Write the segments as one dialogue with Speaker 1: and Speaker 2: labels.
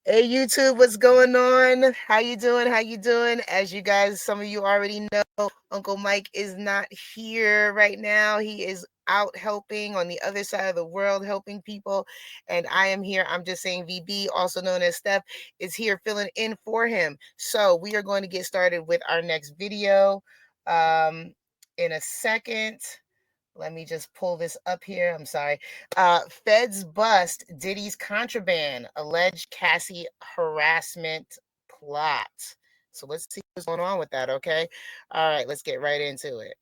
Speaker 1: Hey YouTube, what's going on? How you doing? How you doing? As you guys, some of you already know, Uncle Mike is not here right now. He is out helping on the other side of the world, helping people. And I am here. I'm just saying VB, also known as Steph, is here filling in for him. So we are going to get started with our next video in a second. Let me just pull this up here. I'm sorry. Feds bust Diddy's contraband, alleged Cassie harassment plot. So let's see what's going on with that, okay? All right, let's get right into it.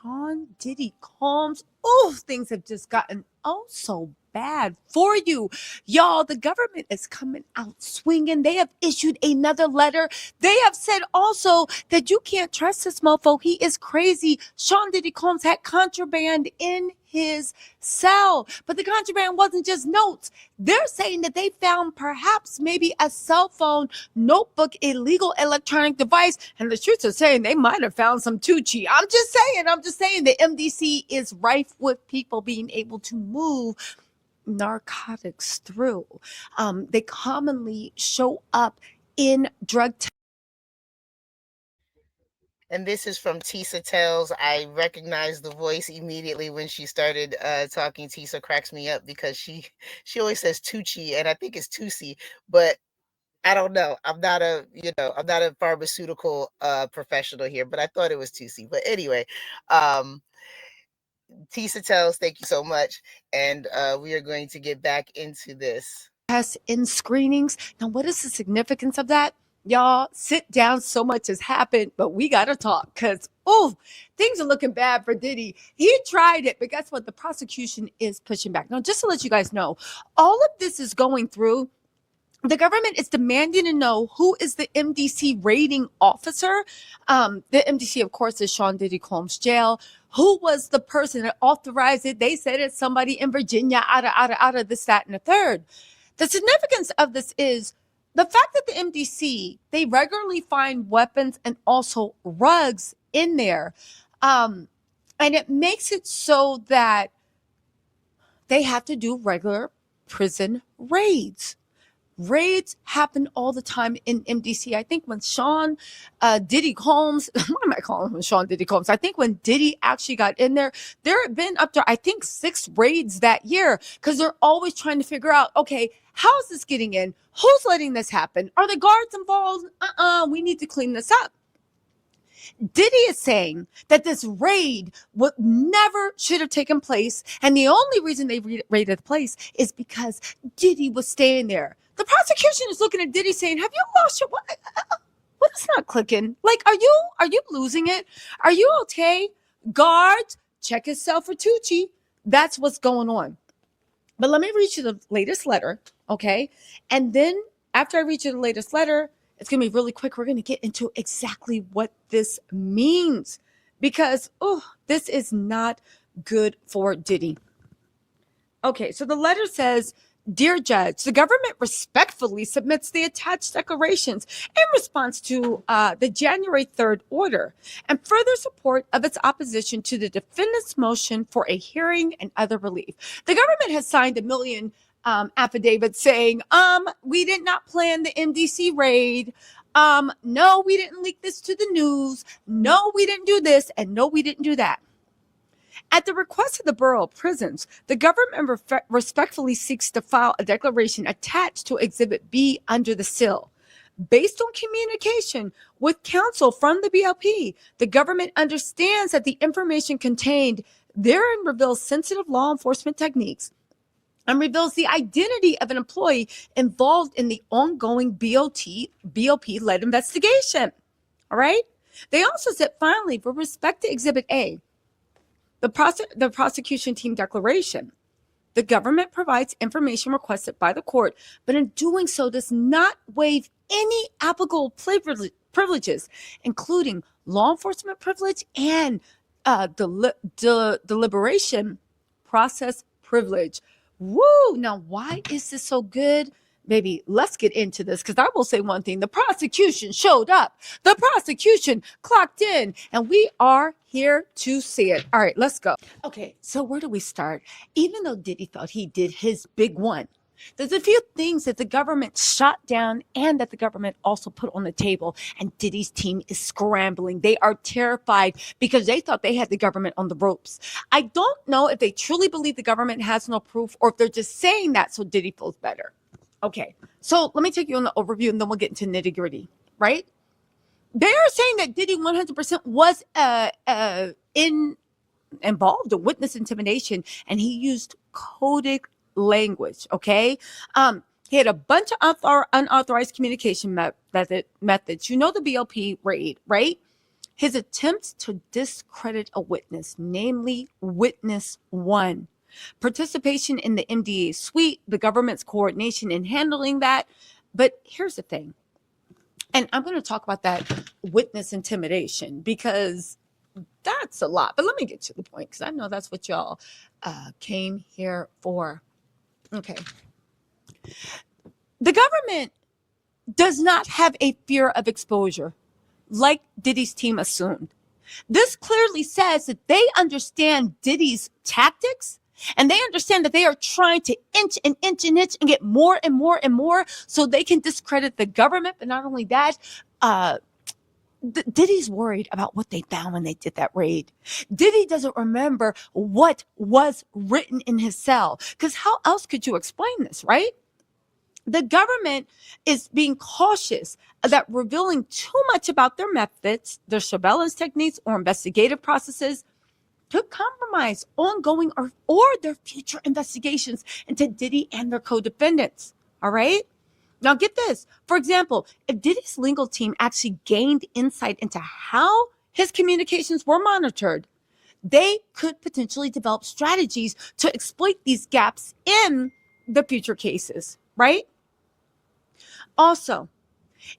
Speaker 2: On Diddy Combs. Oh, things have just gotten so bad for you. Y'all, the government is coming out swinging. They have issued another letter. They have said also that you can't trust this mofo. He is crazy. Sean Diddy Combs had contraband in his cell. But the contraband wasn't just notes. They're saying that they found perhaps maybe a cell phone, notebook, illegal electronic device. And the streets are saying they might have found some Tucci. I'm just saying the MDC is rife with people being able to move narcotics through. They commonly show up in drug
Speaker 1: And this is from Tisa Tells. I recognized the voice immediately when she started talking. Tisa cracks me up because she always says Tucci, and I think it's Tusi, but I don't know. I'm not a pharmaceutical professional here, but I thought it was Tusi. But anyway, Tisa Tells, thank you so much. And we are going to get back into this.
Speaker 2: tests in screenings. Now, what is the significance of that? Y'all, sit down. So much has happened, but we got to talk because, things are looking bad for Diddy. He tried it, but guess what? The prosecution is pushing back. Now, just to let you guys know, all of this is going through. The government is demanding to know who is the MDC raiding officer. The MDC, of course, is Sean Diddy Combs jail. Who was the person that authorized it? They said it's somebody in Virginia, out of this, that, and the third. The significance of this is the fact that the MDC, they regularly find weapons and also rugs in there. And it makes it so that they have to do regular prison raids. Raids happen all the time in MDC. I think when Sean Diddy Combs, what am I calling him Sean Diddy Combs? I think when Diddy actually got in there have been up to, I think, 6 raids that year because they're always trying to figure out, okay, how is this getting in? Who's letting this happen? Are the guards involved? We need to clean this up. Diddy is saying that this raid would never should have taken place. And the only reason they raided the place is because Diddy was staying there. The prosecution is looking at Diddy saying, have you lost your, what is not clicking? Like, are you losing it? Are you okay? Guards, check yourself for Tucci. That's what's going on. But let me read you the latest letter, okay? And then after I read you the latest letter, it's going to be really quick. We're going to get into exactly what this means because, this is not good for Diddy. Okay, so the letter says, Dear Judge, the government respectfully submits the attached declarations in response to the January 3rd order and further support of its opposition to the defendant's motion for a hearing and other relief. The government has signed a million affidavit saying, we did not plan the MDC raid. No, we didn't leak this to the news. No, we didn't do this. And no, we didn't do that. At the request of the Bureau of Prisons, the government respectfully seeks to file a declaration attached to Exhibit B under the seal. Based on communication with counsel from the BLP, the government understands that the information contained therein reveals sensitive law enforcement techniques and reveals the identity of an employee involved in the ongoing BLP-led investigation. All right? They also said, finally, with respect to Exhibit A, the prosecution team declaration, the government provides information requested by the court, but in doing so does not waive any applicable privileges, including law enforcement privilege and deliberation process privilege. Woo! Now, why is this so good? Baby, let's get into this because I will say one thing. The prosecution showed up. The prosecution clocked in, and we are here to see it. All right, let's go. Okay, so where do we start? Even though Diddy thought he did his big one, There's a few things that the government shot down and that the government also put on the table. And Diddy's team is scrambling. They are terrified because they thought they had the government on the ropes. I don't know if they truly believe the government has no proof or if they're just saying that so Diddy feels better. Okay, so let me take you on the overview and then we'll get into nitty gritty, right? They are saying that Diddy 100% was involved in witness intimidation and he used coded language, okay? He had a bunch of unauthorized communication methods. You know the BLP raid, right? His attempts to discredit a witness, namely witness one. Participation in the MDA suite, the government's coordination in handling that. But here's the thing. And I'm going to talk about that witness intimidation because that's a lot. But let me get to the point because I know that's what y'all came here for. Okay. The government does not have a fear of exposure like Diddy's team assumed. This clearly says that they understand Diddy's tactics and they understand that they are trying to inch and inch and inch and get more and more and more so they can discredit the government. But not only that, Diddy's worried about what they found when they did that raid. Diddy doesn't remember what was written in his cell because how else could you explain this, right? The government is being cautious that revealing too much about their methods, their surveillance techniques, or investigative processes could compromise ongoing or their future investigations into Diddy and their co-defendants. All right? Now get this. For example, if Diddy's legal team actually gained insight into how his communications were monitored, they could potentially develop strategies to exploit these gaps in the future cases, right? Also,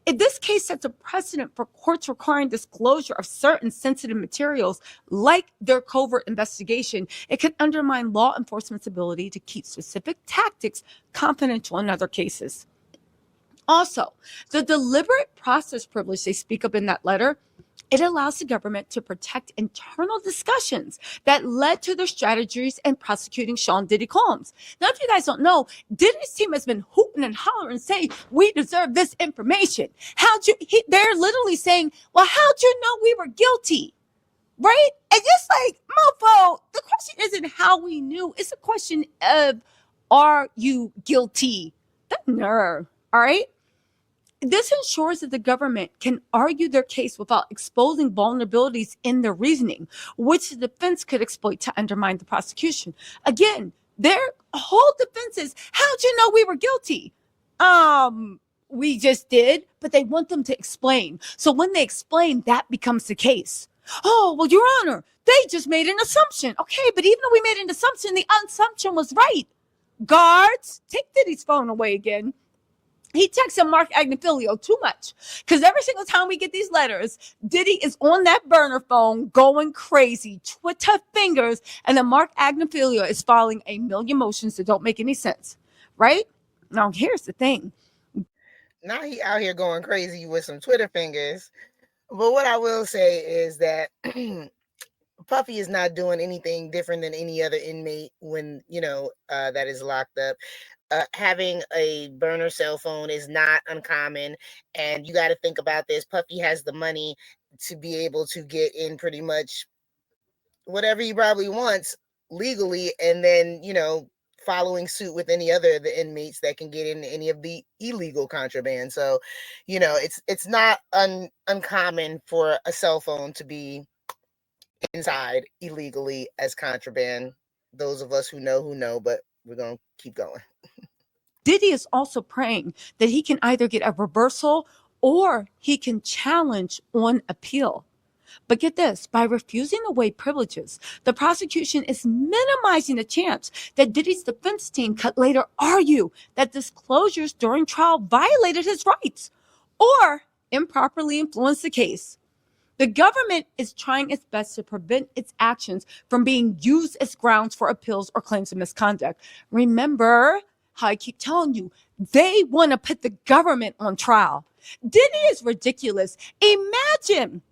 Speaker 2: if this case sets a precedent for courts requiring disclosure of certain sensitive materials, like their covert investigation, it could undermine law enforcement's ability to keep specific tactics confidential in other cases. Also, the deliberate process privilege they speak of in that letter, it allows the government to protect internal discussions that led to their strategies in prosecuting Sean Diddy Combs. Now, if you guys don't know, Diddy's team has been hooting and hollering and saying, we deserve this information. They're literally saying, well, how'd you know we were guilty? Right? And just like, mofo, the question isn't how we knew. It's a question of, are you guilty? That nerve, all right? This ensures that the government can argue their case without exposing vulnerabilities in their reasoning, which the defense could exploit to undermine the prosecution. Again, their whole defense is, how'd you know we were guilty? We just did, but they want them to explain. So when they explain, that becomes the case. Oh, well, Your Honor, they just made an assumption. Okay, but even though we made an assumption, the assumption was right. Guards, take Diddy's phone away again. He texted Mark Agnifilio too much because every single time we get these letters, Diddy is on that burner phone going crazy, Twitter fingers, and then Mark Agnifilio is filing a million motions that don't make any sense, right? Now, here's the thing.
Speaker 1: Now he out here going crazy with some Twitter fingers. But what I will say is that Puffy is not doing anything different than any other inmate when, that is locked up. Having a burner cell phone is not uncommon. And you got to think about this. Puffy has the money to be able to get in pretty much whatever he probably wants legally. And then, following suit with any other of the inmates that can get in any of the illegal contraband. So, it's not uncommon for a cell phone to be inside illegally as contraband. Those of us who know, but we're going to keep going.
Speaker 2: Diddy is also praying that he can either get a reversal or he can challenge on appeal. But get this, by refusing to waive privileges, the prosecution is minimizing the chance that Diddy's defense team could later argue that disclosures during trial violated his rights or improperly influenced the case. The government is trying its best to prevent its actions from being used as grounds for appeals or claims of misconduct. Remember how I keep telling you, they want to put the government on trial. Diddy is ridiculous. Imagine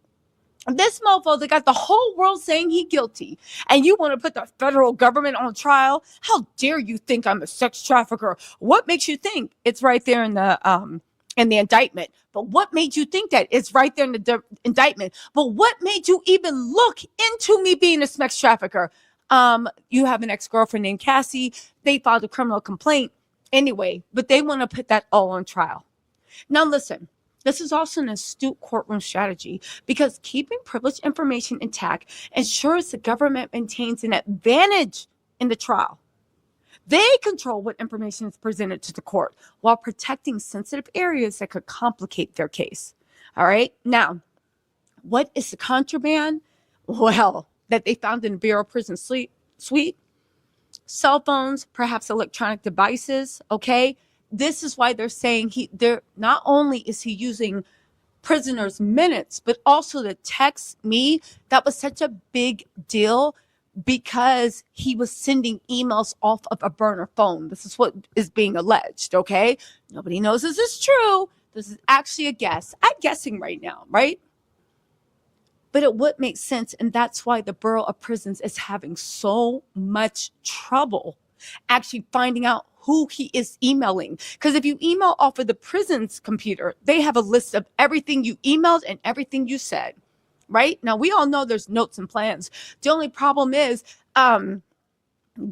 Speaker 2: This mofo that got the whole world saying he guilty, and you want to put the federal government on trial? How dare you think I'm a sex trafficker? What makes you think? It's right there in the indictment. But what made you think that? It's right there in the indictment. But what made you even look into me being a sex trafficker? You have an ex-girlfriend named Cassie. They filed a criminal complaint anyway, but they want to put that all on trial. Now, listen, this is also an astute courtroom strategy because keeping privileged information intact ensures the government maintains an advantage in the trial. They control what information is presented to the court while protecting sensitive areas that could complicate their case. All right. Now, what is the contraband? Well, that they found in the Bureau of Prison suite, cell phones, perhaps electronic devices. Okay. This is why they're saying they're not only is he using prisoners' minutes, but also to text me. That was such a big deal because he was sending emails off of a burner phone. This is what is being alleged. Okay. Nobody knows this is true. This is actually a guess. I'm guessing right now, right? But it would make sense. And that's why the Bureau of Prisons is having so much trouble actually finding out who he is emailing. Because if you email off of the prison's computer, they have a list of everything you emailed and everything you said. Right? Now, we all know there's notes and plans. The only problem is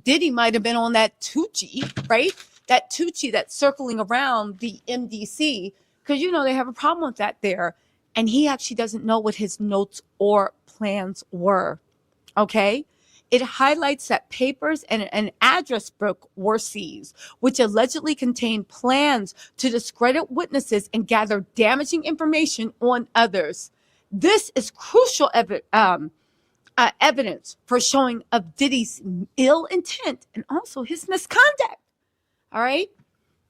Speaker 2: Diddy might have been on that Tucci, right? That Tucci that's circling around the MDC. Because, they have a problem with that there. And he actually doesn't know what his notes or plans were. Okay? It highlights that papers and an address book were seized, which allegedly contained plans to discredit witnesses and gather damaging information on others. This is crucial evidence for showing of Diddy's ill intent and also his misconduct. All right?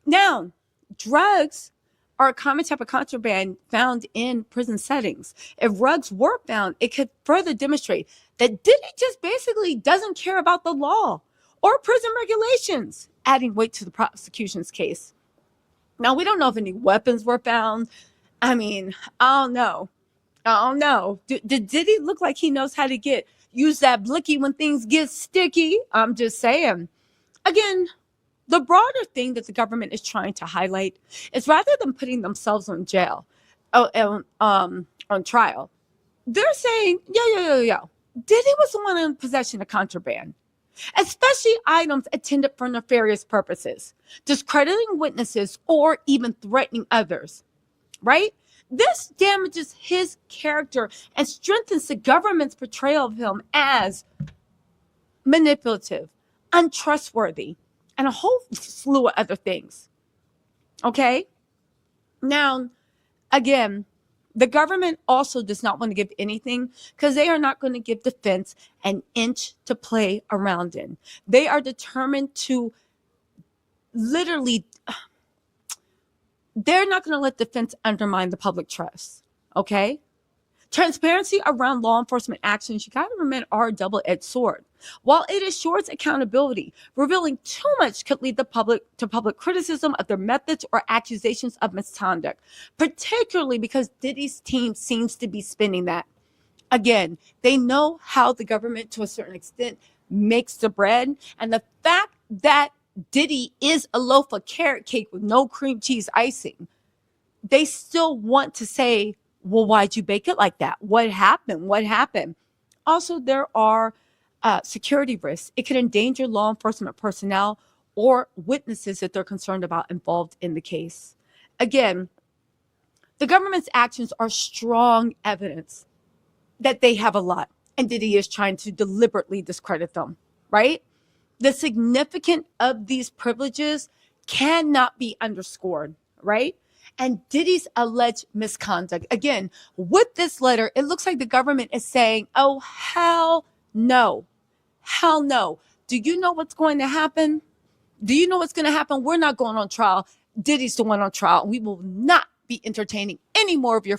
Speaker 2: Now, drugs are a common type of contraband found in prison settings. If drugs were found, it could further demonstrate that Diddy just basically doesn't care about the law or prison regulations, adding weight to the prosecution's case. Now, we don't know if any weapons were found. I mean, I don't know. Did Diddy look like he knows how to use that blicky when things get sticky? I'm just saying. Again, the broader thing that the government is trying to highlight is rather than putting themselves on on trial, they're saying, yeah. Diddy was the one in possession of contraband, especially items intended for nefarious purposes, discrediting witnesses or even threatening others, right? This damages his character and strengthens the government's portrayal of him as manipulative, untrustworthy, and a whole slew of other things. Okay? Now, again, the government also does not want to give anything because they are not going to give defense an inch to play around in. They are determined to literally, they're not going to let defense undermine the public trust. Okay? Transparency around law enforcement actions, you got to remember, are a double-edged sword. While it assures accountability, revealing too much could lead the public to public criticism of their methods or accusations of misconduct, particularly because Diddy's team seems to be spinning that. Again, they know how the government, to a certain extent, makes the bread, and the fact that Diddy is a loaf of carrot cake with no cream cheese icing, they still want to say, well, why'd you bake it like that? What happened? Also, there are security risks. It could endanger law enforcement personnel or witnesses that they're concerned about involved in the case. Again, the government's actions are strong evidence that they have a lot, and Diddy is trying to deliberately discredit them, right? The significance of these privileges cannot be underscored, right? And Diddy's alleged misconduct. Again, with this letter, it looks like the government is saying, oh, hell no. Hell no. Do you know what's going to happen? We're not going on trial. Diddy's the one on trial. We will not be entertaining any more of your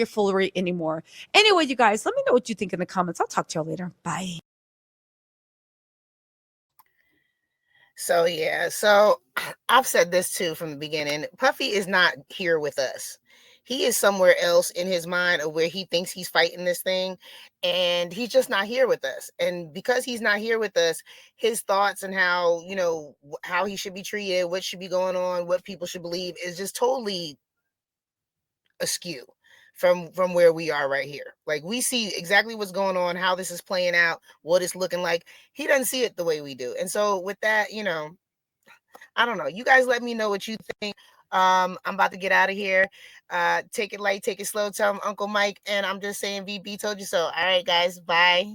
Speaker 2: foolery anymore. Anyway, you guys, let me know what you think in the comments. I'll talk to y'all later. Bye.
Speaker 1: So yeah, so I've said this too from the beginning. Puffy is not here with us. he is somewhere else in his mind of where he thinks he's fighting this thing, and he's just not here with us. And because he's not here with us, his thoughts and how, how he should be treated, what should be going on, what people should believe is just totally askew from where we are right here. Like, we see exactly what's going on, how this is playing out, what it's looking like. He doesn't see it the way we do. And so with that, I don't know. You guys let me know what you think. I'm about to get out of here. Take it light, take it slow. Tell him Uncle Mike, and I'm just saying VB told you so. All right, guys. Bye.